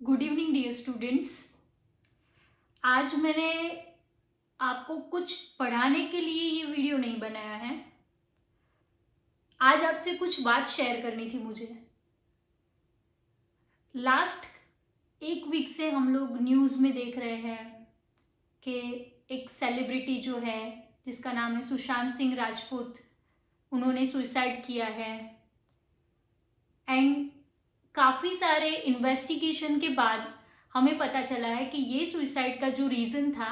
Good evening dear students. आज मैंने आपको कुछ पढ़ाने के लिए ये वीडियो नहीं बनाया है। आज आपसे कुछ बात शेयर करनी थी मुझे। लास्ट एक वीक से हम लोग न्यूज़ में देख रहे हैं कि एक सेलिब्रिटी जो है जिसका नाम है सुशांत सिंह राजपूत, उन्होंने सुसाइड किया है। एंड काफ़ी सारे इन्वेस्टिगेशन के बाद हमें पता चला है कि ये सुसाइड का जो रीज़न था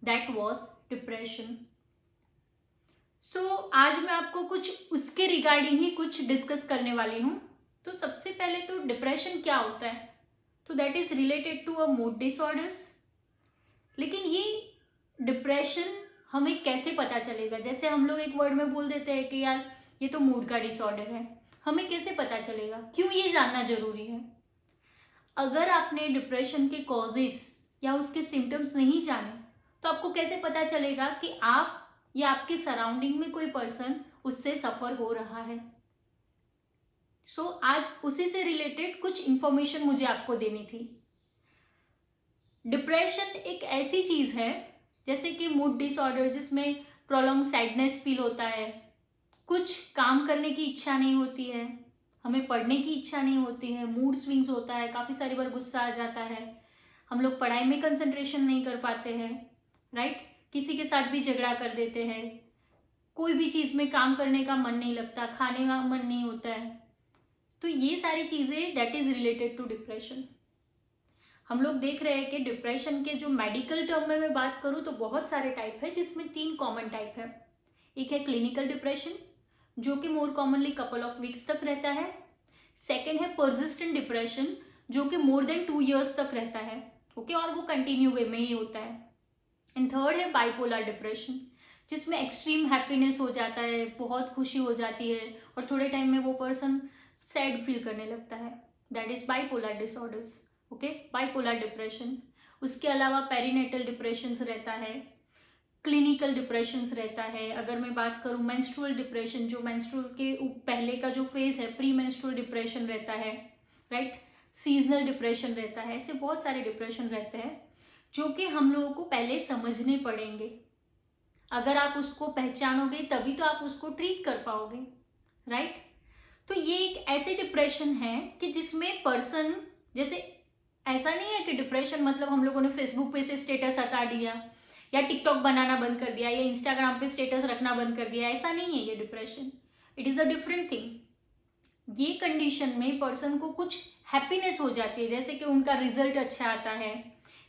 दैट वाज डिप्रेशन। सो आज मैं आपको कुछ उसके रिगार्डिंग ही कुछ डिस्कस करने वाली हूँ। तो सबसे पहले तो डिप्रेशन क्या होता है, तो that is related to a mood disorders. लेकिन ये डिप्रेशन हमें कैसे पता चलेगा? जैसे हम लोग एक वर्ड में बोल देते हैं कि यार ये तो मूड का डिसऑर्डर है, हमें कैसे पता चलेगा? क्यों ये जानना जरूरी है? अगर आपने डिप्रेशन के कॉजेस या उसके सिम्टम्स नहीं जाने तो आपको कैसे पता चलेगा कि आप या आपके सराउंडिंग में कोई पर्सन उससे सफर हो रहा है? सो आज उसी से रिलेटेड कुछ इंफॉर्मेशन मुझे आपको देनी थी। डिप्रेशन एक ऐसी चीज है जैसे कि मूड डिसऑर्डर, जिसमें प्रोलॉन्ग सैडनेस फील होता है, कुछ काम करने की इच्छा नहीं होती है, हमें पढ़ने की इच्छा नहीं होती है, मूड स्विंग्स होता है, काफ़ी सारी बार गुस्सा आ जाता है, हम लोग पढ़ाई में कंसंट्रेशन नहीं कर पाते हैं, राइट? किसी के साथ भी झगड़ा कर देते हैं, कोई भी चीज़ में काम करने का मन नहीं लगता, खाने का मन नहीं होता है। तो ये सारी चीज़ें that is related to depression. हम लोग देख रहे हैं कि डिप्रेशन के जो मेडिकल टर्म में मैं बात करूँ तो बहुत सारे टाइप है, जिसमें 3 कॉमन टाइप है। एक है क्लिनिकल डिप्रेशन, जो कि more commonly couple of weeks तक रहता है। सेकेंड है परसिस्टेंट डिप्रेशन, जो कि मोर देन 2 years तक रहता है, ओके, और वो कंटिन्यू वे में ही होता है। एंड थर्ड है बाइपोलर डिप्रेशन, जिसमें एक्सट्रीम हैप्पीनेस हो जाता है, बहुत खुशी हो जाती है और थोड़े टाइम में वो पर्सन सैड फील करने लगता है। That is bipolar disorders, okay, bipolar depression. उसके अलावा पेरिनेटल डिप्रेशन रहता है, क्लिनिकल डिप्रेशंस रहता है। अगर मैं बात करूँ मेंस्ट्रुअल डिप्रेशन, जो मेंस्ट्रुअल के पहले का जो फेज है प्री मेंस्ट्रुअल डिप्रेशन रहता है, राइट? सीजनल डिप्रेशन रहता है। ऐसे बहुत सारे डिप्रेशन रहते हैं जो कि हम लोगों को पहले समझने पड़ेंगे। अगर आप उसको पहचानोगे तभी तो आप उसको ट्रीट कर पाओगे, राइट? तो ये एक ऐसे डिप्रेशन है कि जिसमें पर्सन, जैसे ऐसा नहीं है कि डिप्रेशन मतलब हम लोगों ने फेसबुक पे से स्टेटस हटा दिया या टिकटॉक बनाना बंद कर दिया या इंस्टाग्राम पे स्टेटस रखना बंद कर दिया, ऐसा नहीं है ये depression. It is a different thing. ये कंडीशन में पर्सन को कुछ हैप्पीनेस हो जाती है, जैसे कि उनका रिजल्ट अच्छा आता है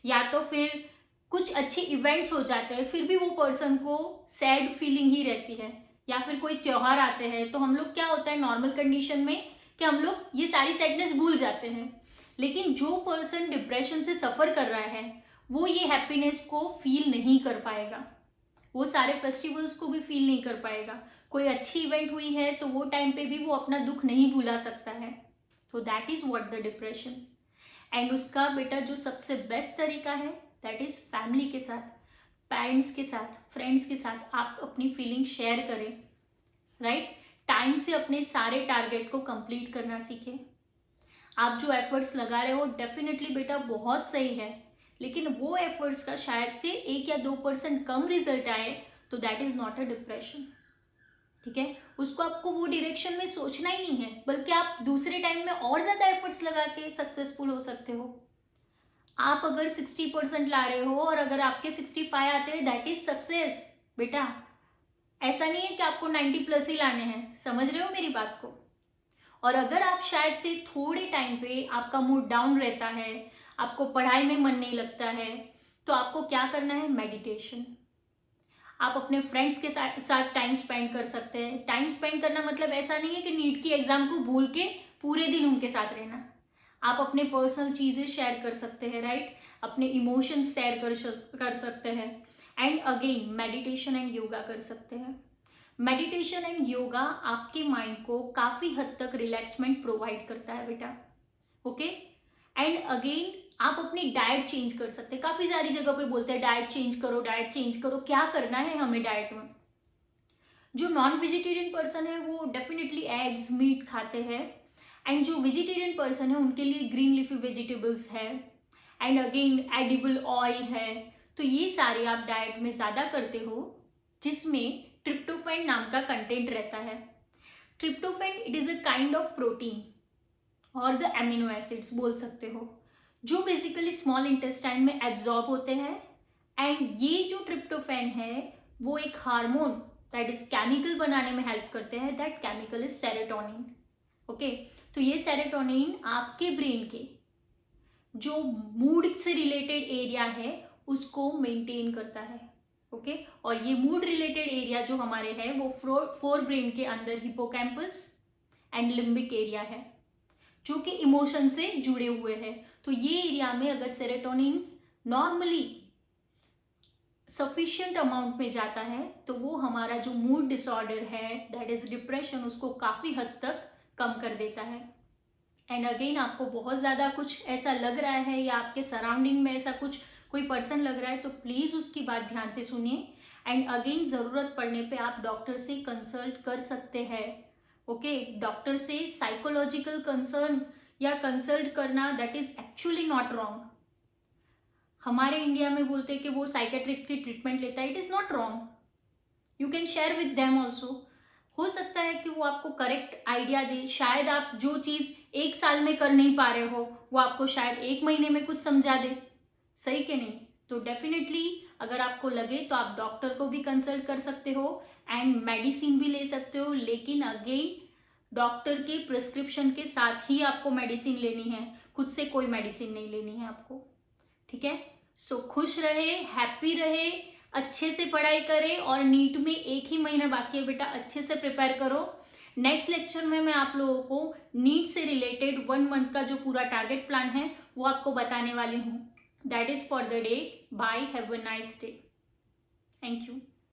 या तो फिर कुछ अच्छे इवेंट्स हो जाते हैं, फिर भी वो पर्सन को सैड फीलिंग ही रहती है। या फिर कोई त्योहार आते हैं तो हम लोग क्या होता है नॉर्मल कंडीशन में कि हम लोग ये सारी सैडनेस भूल जाते हैं। लेकिन जो पर्सन डिप्रेशन से सफर कर रहा है वो ये हैप्पीनेस को फील नहीं कर पाएगा, वो सारे फेस्टिवल्स को भी फील नहीं कर पाएगा। कोई अच्छी इवेंट हुई है तो वो टाइम पे भी वो अपना दुख नहीं भुला सकता है। तो that is what the depression. And उसका बेटा जो सबसे बेस्ट तरीका है दैट इज फैमिली के साथ, पेरेंट्स के साथ, फ्रेंड्स के साथ आप अपनी फीलिंग शेयर करें, राइट? टाइम से अपने सारे टारगेट को कंप्लीट करना सीखें। आप जो एफर्ट्स लगा रहे हो डेफिनेटली बेटा बहुत सही है, लेकिन वो एफर्ट्स का शायद से 1 या 2% कम रिजल्ट आए तो that is not a depression, ठीक है? उसको आपको वो डायरेक्शन में सोचना ही नहीं है, बल्कि आप दूसरे टाइम में और ज्यादा एफर्ट्स लगा के सक्सेसफुल हो सकते हो। आप अगर 60% ला रहे हो और अगर आपके 65 आते हैं दैट इज सक्सेस बेटा। ऐसा नहीं है कि आपको 90+ ही लाने हैं, समझ रहे हो मेरी बात को? और अगर आप शायद से थोड़े टाइम पे आपका मूड डाउन रहता है, आपको पढ़ाई में मन नहीं लगता है, तो आपको क्या करना है? मेडिटेशन। आप अपने फ्रेंड्स के साथ टाइम स्पेंड कर सकते हैं। टाइम स्पेंड करना मतलब ऐसा नहीं है कि नीट की एग्जाम को भूल के पूरे दिन उनके साथ रहना। आप अपने पर्सनल चीजें शेयर कर सकते हैं, राइट? अपने इमोशंस शेयर कर सकते हैं। And again meditation and yoga कर सकते हैं। मेडिटेशन एंड योगा आपके माइंड को काफी हद तक रिलैक्समेंट प्रोवाइड करता है बेटा, ओके? एंड अगेन आप अपनी डाइट चेंज कर सकते हैं। काफी सारी जगह पे बोलते हैं डाइट चेंज करो, डाइट चेंज करो। क्या करना है हमें डाइट में? जो नॉन वेजिटेरियन पर्सन है वो डेफिनेटली एग्स मीट खाते हैं एंड जो वेजिटेरियन पर्सन है उनके लिए ग्रीन लीफी वेजिटेबल्स है, एंड अगेन एडिबल ऑयल है। तो ये सारे आप डाइट में ज़्यादा करते हो जिसमें ट्रिप्टोफैन नाम का कंटेंट रहता है। Tryptophan it is a kind of protein और द एमिनो एसिड्स बोल सकते हो, जो बेसिकली स्मॉल इंटेस्टाइन में एब्जॉर्ब होते हैं। एंड ये जो ट्रिप्टोफैन है वो एक हार्मोन दैट इज केमिकल बनाने में हेल्प करते हैं, that chemical is serotonin. Okay, तो ये सेरोटोनिन आपके ब्रेन के जो मूड से रिलेटेड एरिया है उसको मेंटेन करता है। ओके, और ये मूड रिलेटेड एरिया जो हमारे है वो फोर ब्रेन के अंदर हिपोकैम्पस एंड लिम्बिक एरिया है, जो कि इमोशन से जुड़े हुए हैं। तो ये एरिया में अगर सेरोटोनिन नॉर्मली सफिशिएंट अमाउंट में जाता है तो वो हमारा जो मूड डिसऑर्डर है दैट इज डिप्रेशन उसको काफी हद तक कम कर देता है। एंड अगेन आपको बहुत ज्यादा कुछ ऐसा लग रहा है या आपके सराउंडिंग में ऐसा कुछ कोई पर्सन लग रहा है तो प्लीज उसकी बात ध्यान से सुनिए। एंड अगेन जरूरत पड़ने पे आप डॉक्टर से कंसल्ट कर सकते हैं। ओके, डॉक्टर से साइकोलॉजिकल कंसर्न या कंसल्ट करना that is actually not wrong. हमारे इंडिया में बोलते हैं कि वो साइकेट्रिक की ट्रीटमेंट लेता है, it is not wrong, you can share with them also. हो सकता है कि वो आपको करेक्ट आइडिया दे, शायद आप जो चीज 1 साल में कर नहीं पा रहे हो वो आपको शायद 1 महीने में कुछ समझा दे, सही के नहीं। तो डेफिनेटली अगर आपको लगे तो आप डॉक्टर को भी कंसल्ट कर सकते हो एंड मेडिसिन भी ले सकते हो, लेकिन अगेन डॉक्टर के प्रिस्क्रिप्शन के साथ ही आपको मेडिसिन लेनी है, खुद से कोई मेडिसिन नहीं लेनी है आपको। ठीक है, सो खुश रहे, हैप्पी रहे, अच्छे से पढ़ाई करें और नीट में 1 ही महीना बाकी है बेटा, अच्छे से प्रिपेयर करो। नेक्स्ट लेक्चर में मैं आप लोगों को नीट से रिलेटेड 1 मंथ का जो पूरा टारगेट प्लान है वो आपको बताने वाली हूँ। That is for the day, bye, have a nice day, thank you.